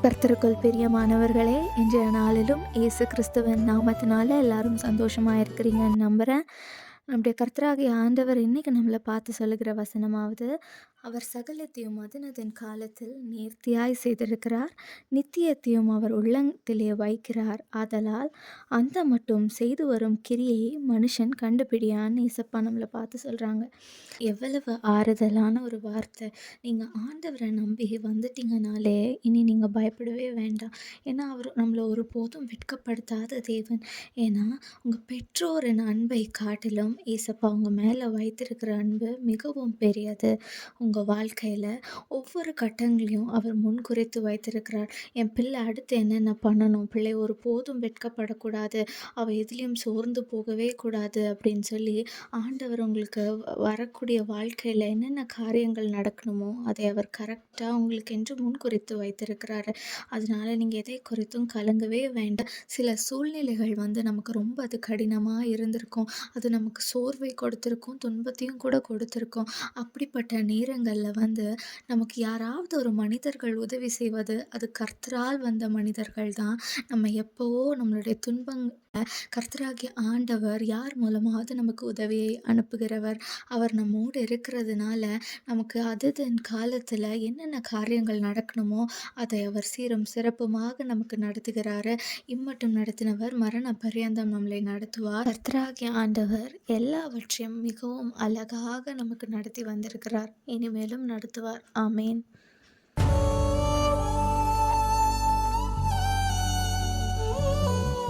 கர்த்தருக்குள் பிரியமானவர்களே, இன்றைய நாளிலும் இயேசு கிறிஸ்துவின் நாமத்தினால எல்லாரும் சந்தோஷமாக இருக்கிறீங்கன்னு நம்புகிறேன். நம்முடைய கர்த்தராகிய ஆண்டவர் இன்னைக்கு நம்மளை பார்த்து சொல்லுகிற வசனமாவது, அவர் சகலத்தையும் அதனதன் காலத்தில் நேர்த்தியாய் செய்திருக்கிறார், நித்தியத்தையும் அவர் உள்ளத்திலே வைக்கிறார், ஆதலால் அந்த மட்டும் செய்து வரும் கிரியையை மனுஷன் கண்டுபிடியான்னு இசப்பா நம்மளை பார்த்து சொல்கிறாங்க. எவ்வளவு ஆறுதலான ஒரு வார்த்தை! நீங்கள் ஆண்டவரை நம்பி வந்துட்டீங்கனாலே இனி நீங்கள் பயப்படவே வேண்டாம். ஏன்னா அவர் நம்மளை ஒருபோதும் வெட்கப்படுத்தாத தேவன். ஏன்னா உங்கள் பெற்றோரின் அன்பை காட்டிலும் ஏசப்பா உங்கள் மேலே வைத்திருக்கிற அன்பு மிகவும் பெரியது. உங்கள் வாழ்க்கையில் ஒவ்வொரு கட்டங்களையும் அவர் முன்குறித்து வைத்திருக்கிறார். என் பிள்ளை அடுத்து என்னென்ன பண்ணணும், பிள்ளை ஒருபோதும் வெட்கப்படக்கூடாது, அவள் எதுலேயும் சோர்ந்து போகவே கூடாது அப்படின்னு சொல்லி ஆண்டவர் உங்களுக்கு வரக்கூடிய வாழ்க்கையில் என்னென்ன காரியங்கள் நடக்கணுமோ அதை அவர் கரெக்டாக உங்களுக்கு என்று முன்குறித்து வைத்திருக்கிறாரு. அதனால நீங்கள் எதை குறித்தும் கலங்கவே வேண்டாம். சில சூழ்நிலைகள் நமக்கு ரொம்ப அது கடினமாக இருந்திருக்கும், அது நமக்கு சோர்வை கொடுத்துருக்கும், துன்பத்தையும் கூட கொடுத்துருக்கும். அப்படிப்பட்ட நேரங்களில் நமக்கு யாராவது ஒரு மனிதர்கள் உதவி செய்வது, அது கர்த்தரால் வந்த மனிதர்கள் தான். நம்ம எப்போவோ நம்மளுடைய துன்பங்கள் கர்த்தராகிய ஆண்டவர் யார் மூலமாவது நமக்கு உதவியை அனுப்புகிறவர். அவர் நம்மோடு இருக்கிறதுனால நமக்கு அதுதன் காலத்தில் என்னென்ன காரியங்கள் நடக்கணுமோ அதை அவர் சீரும் சிறப்புமாக நமக்கு நடத்துகிறாரு. இம்மட்டும் நடத்தினவர் மரண பரியந்தம் நம்மளை நடத்துவார். கர்த்தராகிய ஆண்டவர் எல்லாவற்றையும் மிகவும் அழகாக நமக்கு நடத்தி வந்திருக்கிறார், இனிமேலும் நடத்துவார். ஆமேன்.